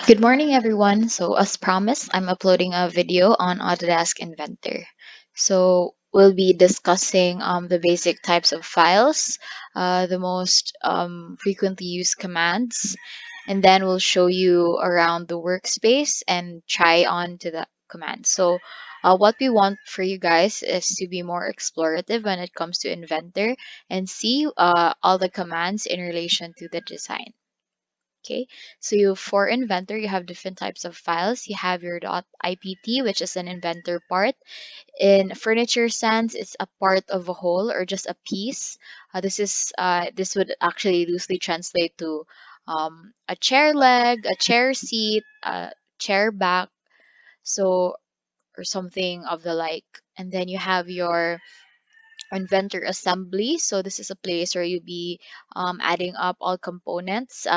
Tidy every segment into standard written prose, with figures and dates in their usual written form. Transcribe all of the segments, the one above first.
Good morning, everyone. So, as promised, I'm uploading a video on Autodesk Inventor. So, we'll be discussing the basic types of files, the most frequently used commands, and then we'll show you around the workspace and try on to the commands. So, what we want for you guys is to be more explorative when it comes to Inventor and see all the commands in relation to the design. Okay, so for Inventor, you have different types of files. You have your .ipt, which is an Inventor part. In furniture sense, it's a part of a whole or just a piece. This would actually loosely translate to a chair leg, a chair seat, a chair back, so or something of the like. And then you have your Inventor assembly. So this is a place where you'll be adding up all components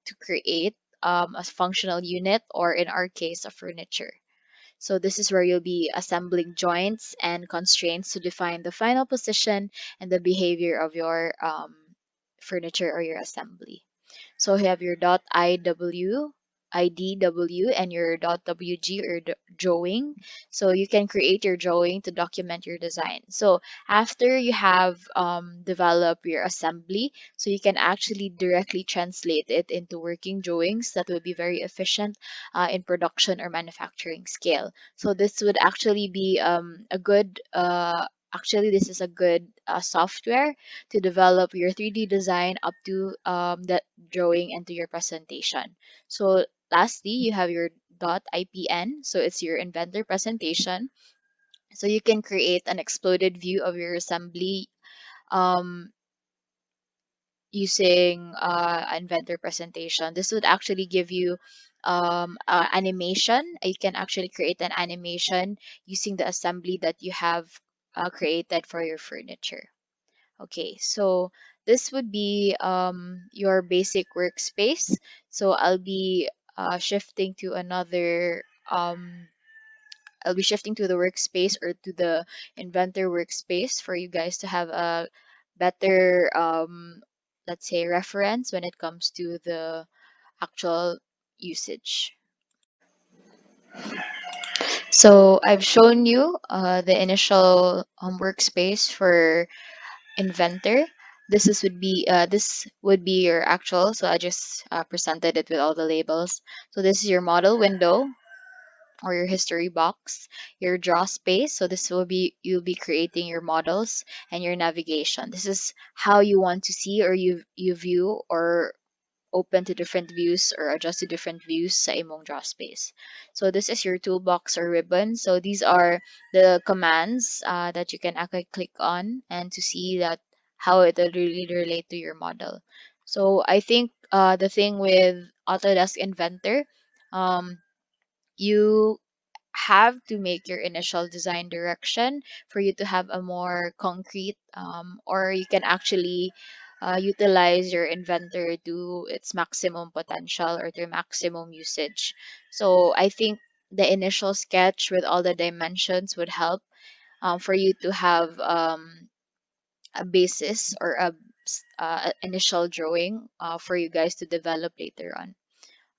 to create a functional unit, or in our case, a furniture. So this is where you'll be assembling joints and constraints to define the final position and the behavior of your furniture or your assembly. So you have your .iw, IDW, and your .wg or drawing. So you can create your drawing to document your design. So after you have developed your assembly, so you can actually directly translate it into working drawings that will be very efficient in production or manufacturing scale. So this would actually be a good actually this is a good software to develop your 3D design up to that drawing into your presentation. So lastly, you have your .ipn, so it's your inventor presentation. So you can create an exploded view of your assembly um, using inventor presentation. This would actually give you animation. You can actually create an animation using the assembly that you have created for your furniture. Okay, so this would be your basic workspace. So shifting to another, I'll be shifting to the workspace or to the Inventor workspace for you guys to have a better, let's say, reference when it comes to the actual usage. So I've shown you the initial workspace for Inventor. This would be your actual. So I just presented it with all the labels. So this is your model window or your history box, your draw space. So this will be you'll be creating your models and your navigation. This is how you want to see or you view or open to different views or adjust to different views sa imong draw space. So this is your toolbox or ribbon. So these are the commands that you can actually click on and to see that how it will really relate to your model. So I think the thing with Autodesk Inventor, um, you have to make your initial design direction for you to have a more concrete, or you can actually utilize your inventor to its maximum potential or to maximum usage. So I think the initial sketch with all the dimensions would help for you to have a basis or initial drawing for you guys to develop later on.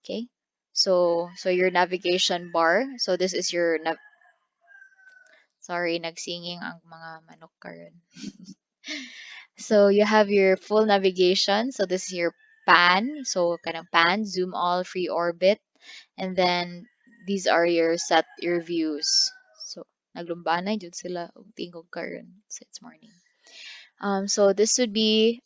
Okay, so your navigation bar. So this is your sorry, nagsinging ang mga manok karon. So you have your full navigation. So this is your pan. So kind of pan, zoom all, free orbit. And then these are your views. So naglumbanay jud sila og tingog karon. So it's morning. So this would be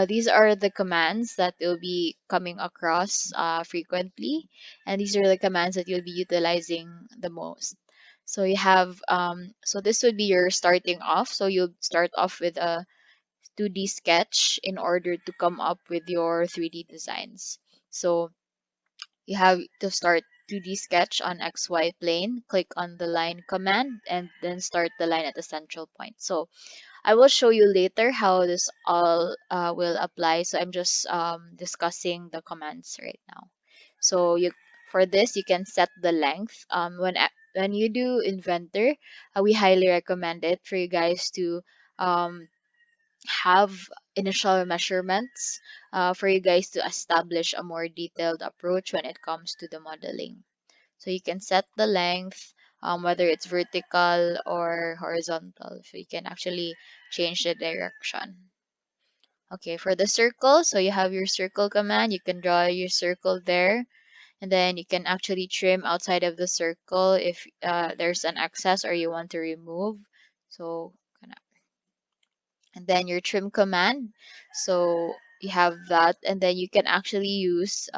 these are the commands that you'll be coming across frequently, and these are the commands that you'll be utilizing the most. So you have so this would be your starting off. So you'll start off with a 2D sketch in order to come up with your 3D designs. So you have to start 2D sketch on XY plane, click on the line command, and then start the line at the central point. So I will show you later how this all will apply. So I'm just discussing the commands right now. So for this you can set the length. When you do Inventor, we highly recommend it for you guys to um, have initial measurements for you guys to establish a more detailed approach when it comes to the modeling. So you can set the length, whether it's vertical or horizontal. So you can actually change the direction. Okay, for the circle, so you have your circle command. You can draw your circle there, and then you can actually trim outside of the circle if there's an excess or you want to remove. So and then your trim command, so you have that, and then you can actually use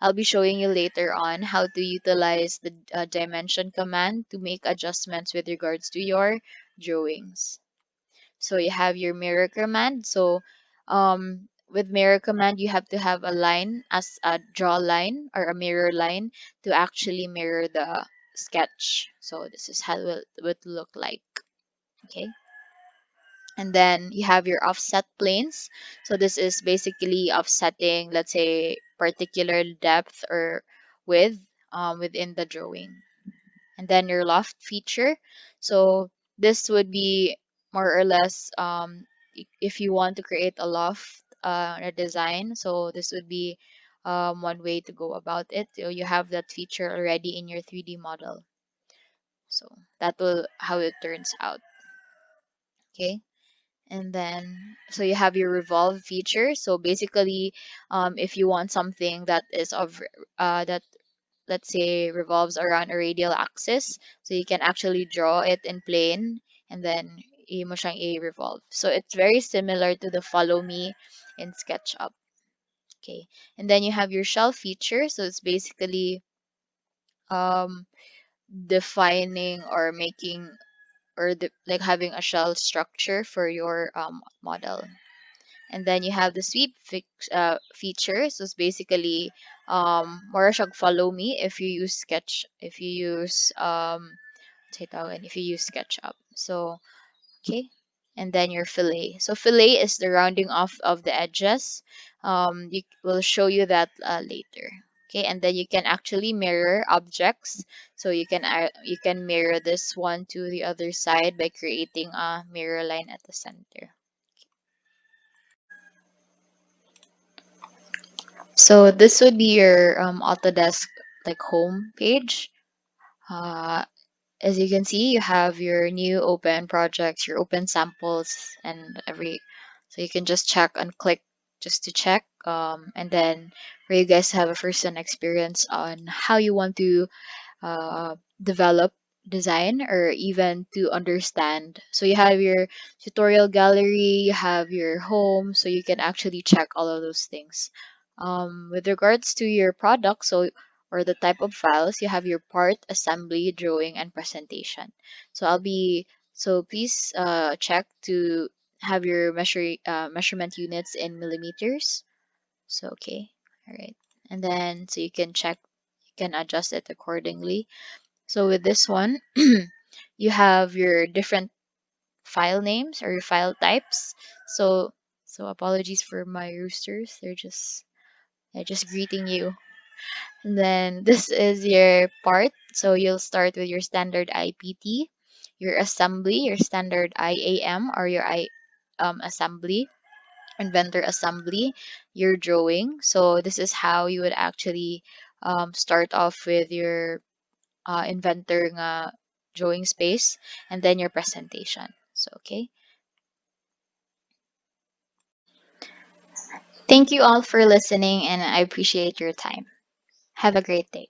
I'll be showing you later on how to utilize the dimension command to make adjustments with regards to your drawings. So you have your mirror command. So with mirror command, you have to have a line as a draw line or a mirror line to actually mirror the sketch. So this is how it would look like. Okay. And then you have your offset planes. So this is basically offsetting, let's say, particular depth or width within the drawing. And then your loft feature. So this would be more or less if you want to create a loft a design. So this would be one way to go about it. So you have that feature already in your 3D model. So that will how it turns out. Okay. And then so you have your revolve feature. So basically if you want something that is of that, let's say, revolves around a radial axis, so you can actually draw it in plane and then mo siyang i-revolve. So it's very similar to the follow me in SketchUp. Okay, and then you have your shell feature. So it's basically um defining or making or like having a shell structure for your model. And then you have the feature. So it's basically more siyang follow me if you use if you use if you use SketchUp. So okay. And then your fillet. So fillet is the rounding off of the edges. You will show you that later. Okay, and then you can actually mirror objects. So you can mirror this one to the other side by creating a mirror line at the center. So this would be your Autodesk like home page. Uh, as you can see, you have your new open projects, your open samples, and every. So you can just check and click just to check, and then where you guys have a first-hand experience on how you want to develop design or even to understand. So you have your tutorial gallery, you have your home, so you can actually check all of those things. With regards to your product, so or the type of files, you have your part, assembly, drawing, and presentation. So please check to have your measurement units in millimeters. So okay, all right, and then so you can check, you can adjust it accordingly. So with this one, you have your different file names or your file types. So apologies for my roosters. They're just greeting you. And then this is your part. So you'll start with your standard IPT, your assembly, your standard IAM or your assembly, inventor assembly, your drawing. So this is how you would actually start off with your inventor nga drawing space, and then your presentation. So okay. Thank you all for listening, and I appreciate your time. Have a great day.